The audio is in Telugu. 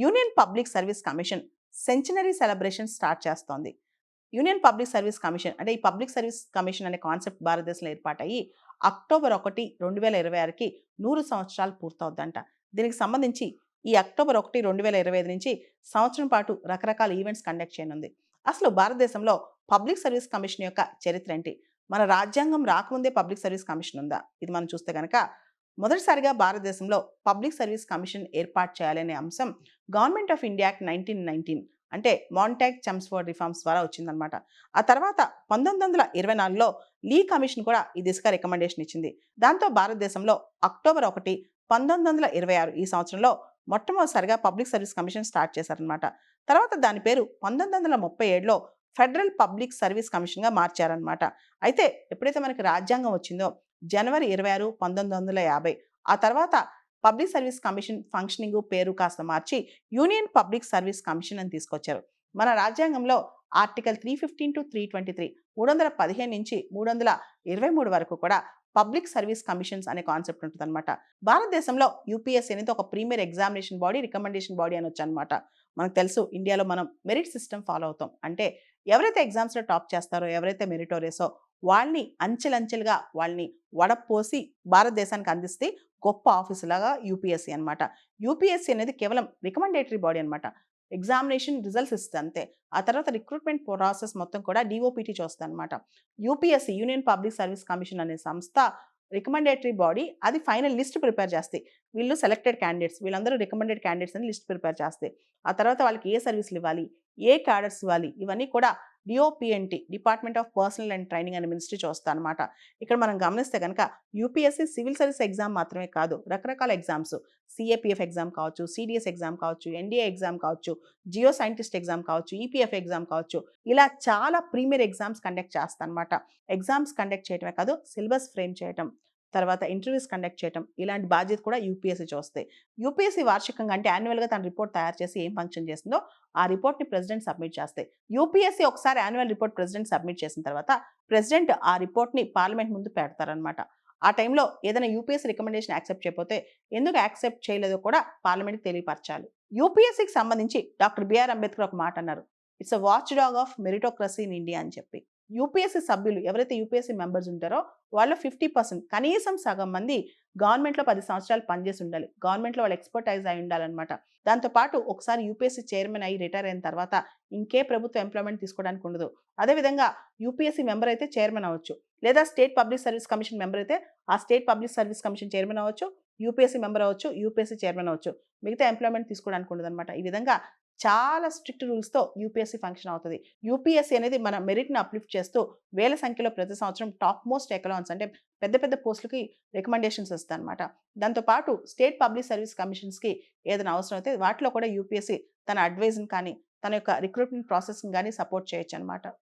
Union public service commission centenary celebration start చేస్తోంది. యూనియన్ పబ్లిక్ సర్వీస్ కమిషన్ అంటే ఈ పబ్లిక్ సర్వీస్ కమిషన్ అనే కాన్సెప్ట్ భారతదేశంలో ఏర్పాటయ్యి అక్టోబర్ 1, 2026కి 100 సంవత్సరాలు పూర్తవుద్దంట. దీనికి సంబంధించి ఈ అక్టోబర్ 1, 2025 నుంచి సంవత్సరం పాటు రకరకాల ఈవెంట్స్ కండక్ట్ చేయనుంది. అసలు భారతదేశంలో పబ్లిక్ సర్వీస్ కమిషన్ యొక్క చరిత్ర ఏంటి? మన రాజ్యాంగం రాకముందే పబ్లిక్ సర్వీస్ కమిషన్ ఉందా? ఇది మనం చూస్తే గనక మొదటిసారిగా భారతదేశంలో పబ్లిక్ సర్వీస్ కమిషన్ ఏర్పాటు చేయాలనే అంశం గవర్నమెంట్ ఆఫ్ ఇండియా యాక్ట్ 1919 అంటే మాంటాగ్ చమ్స్ఫోర్డ్ రిఫార్మ్స్ ద్వారా వచ్చిందనమాట. ఆ తర్వాత 1924లో లీ కమిషన్ కూడా ఈ దిశగా రికమెండేషన్ ఇచ్చింది. దాంతో భారతదేశంలో అక్టోబర్ 1, 1926 ఈ సంవత్సరంలో మొట్టమొదటిసారిగా పబ్లిక్ సర్వీస్ కమిషన్ స్టార్ట్ చేశారనమాట. తర్వాత దాని పేరు 1937లో ఫెడరల్ పబ్లిక్ సర్వీస్ కమిషన్గా మార్చారనమాట. అయితే ఎప్పుడైతే మనకి రాజ్యాంగం వచ్చిందో జనవరి 26, 1950 ఆ తర్వాత పబ్లిక్ సర్వీస్ కమిషన్ ఫంక్షనింగ్ పేరు కాస్త మార్చి యూనియన్ పబ్లిక్ సర్వీస్ కమిషన్ అని తీసుకొచ్చారు. మన రాజ్యాంగంలో ఆర్టికల్ 315 టు 323 315 నుంచి 323 వరకు కూడా పబ్లిక్ సర్వీస్ కమిషన్స్ అనే కాన్సెప్ట్ ఉంటుంది అనమాట. భారతదేశంలో యూపీఎస్సీ అనేది ఒక premier examination body, recommendation body అని వచ్చనమాట. మనకు తెలుసు ఇండియాలో మనం మెరిట్ సిస్టమ్ ఫాలో అవుతాం. అంటే ఎవరైతే ఎగ్జామ్స్లో టాప్ చేస్తారో, ఎవరైతే మెరిటోరియసో వాళ్ళని అంచెలంచెలుగా వాళ్ళని వడపోసి భారతదేశానికి అందిస్తే గొప్ప ఆఫీసులాగా యూపీఎస్సీ అనమాట. యూపీఎస్సీ అనేది కేవలం రికమెండేటరీ బాడీ అనమాట. ఎగ్జామినేషన్ రిజల్ట్స్ ఇస్తుంది అంతే. ఆ తర్వాత రిక్రూట్మెంట్ ప్రాసెస్ మొత్తం కూడా డిఓపిటి చూస్తుంది అనమాట. UPSC union public service commission అనే సంస్థ రికమెండేటరీ బాడీ, అది ఫైనల్ లిస్ట్ ప్రిపేర్ చేస్తాయి. వీళ్ళు సెలెక్టెడ్ క్యాండిడేట్స్, వీళ్ళందరూ రికమెండెడ్ క్యాండిడేట్స్ అని లిస్ట్ ప్రిపేర్ చేస్తాయి. ఆ తర్వాత వాళ్ళకి ఏ సర్వీసులు ఇవ్వాలి, ఏ క్యాడర్స్ ఇవ్వాలి, ఇవన్నీ కూడా DOPT department of personnel and training అనే మినిస్ట్రీ చూస్తా అనమాట. ఇక్కడ మనం గమనిస్తే కనుక యూపీఎస్సీ సివిల్ సర్వీస్ ఎగ్జామ్ మాత్రమే కాదు, రకరకాల ఎగ్జామ్స్ సిఏపిఎఫ్ ఎగ్జామ్ కావచ్చు, సిడిఎస్ ఎగ్జామ్ కావచ్చు, ఎన్డీఏ ఎగ్జామ్ కావచ్చు, జియో సైంటిస్ట్ ఎగ్జామ్ కావచ్చు, ఈపీఎఫ్ ఎగ్జామ్ కావచ్చు, ఇలా చాలా ప్రీమియర్ ఎగ్జామ్స్ కండక్ట్ చేస్తా అనమాట. ఎగ్జామ్స్ కండక్ట్ చేయటమే కాదు, సిలబస్ ఫ్రేమ్ చేయటం, తర్వాత ఇంటర్వ్యూస్ కండక్ట్ చేయటం, ఇలాంటి బాధ్యత కూడా యూపీఎస్సీ చూస్తాయి. యూపీఎస్సీ వార్షికంగా అంటే యాన్యువల్గా తన రిపోర్ట్ తయారు చేసి ఏం ఫంక్షన్ చేస్తుందో ఆ రిపోర్ట్ని ప్రెసిడెంట్ సబ్మిట్ చేస్తాయి. యూపీఎస్సీ ఒకసారి యాన్యువల్ రిపోర్ట్ ప్రెసిడెంట్ సబ్మిట్ చేసిన తర్వాత ప్రెసిడెంట్ ఆ రిపోర్ట్ని పార్లమెంట్ ముందు పెడతారనమాట. ఆ టైంలో ఏదైనా యూపీఎస్సీ రికమెండేషన్ యాక్సెప్ట్ చేయకపోతే ఎందుకు యాక్సెప్ట్ చేయలేదో కూడా పార్లమెంట్కి తెలియపరచాలి. యూపీఎస్సీకి సంబంధించి డాక్టర్ బిఆర్ అంబేద్కర్ ఒక మాట అన్నారు, it's a watch dog of meritocracy in India అని చెప్పి. యూపీఎస్సీ సభ్యులు ఎవరైతే యూపీఎస్సీ మెంబర్స్ ఉంటారో వాళ్ళు 50% కనీసం సగం మంది గవర్నమెంట్లో 10 సంవత్సరాలు పనిచేసి ఉండాలి. గవర్నమెంట్లో వాళ్ళు ఎక్స్పర్టైజ్ అయి ఉండాలన్నమాట. దాంతోపాటు ఒకసారి యూపీఎస్సీ చైర్మన్ అయ్యి రిటైర్ అయిన తర్వాత ఇంకే ప్రభుత్వ ఎంప్లాయ్మెంట్ తీసుకోవడానికి ఉండదు. అదేవిధంగా యూపీఎస్సీ మెంబర్ అయితే చైర్మన్ అవ్వచ్చు, లేదా state public service commission member అయితే ఆ state public service commission chairman అవ్వచ్చు, యూపీఎస్సీ మెంబర్ అవ్వచ్చు, యూపీఎస్సీ చైర్మన్ అవ్వచ్చు. మిగతా ఎంప్లాయ్మెంట్ తీసుకోవడానికి ఉండదన్నమాట. ఈ విధంగా చాలా స్ట్రిక్ట్ రూల్స్తో యూపీఎస్సీ ఫంక్షన్ అవుతుంది. యూపీఎస్సీ అనేది మన మెరిట్ని అప్లిఫ్ట్ చేస్తూ వేల సంఖ్యలో ప్రతి సంవత్సరం టాప్ మోస్ట్ ఎకలాన్స్ అంటే పెద్ద పెద్ద పోస్టులకి రికమెండేషన్స్ ఇస్తుంది అనమాట. దాంతోపాటు స్టేట్ పబ్లిక్ సర్వీస్ కమిషన్స్కి ఏదైనా అవసరం అయితే వాటిలో కూడా యూపీఎస్సీ తన అడ్వైజ్ని కానీ తన యొక్క రిక్రూట్మెంట్ ప్రాసెస్ని కానీ సపోర్ట్ చేయొచ్చు అనమాట.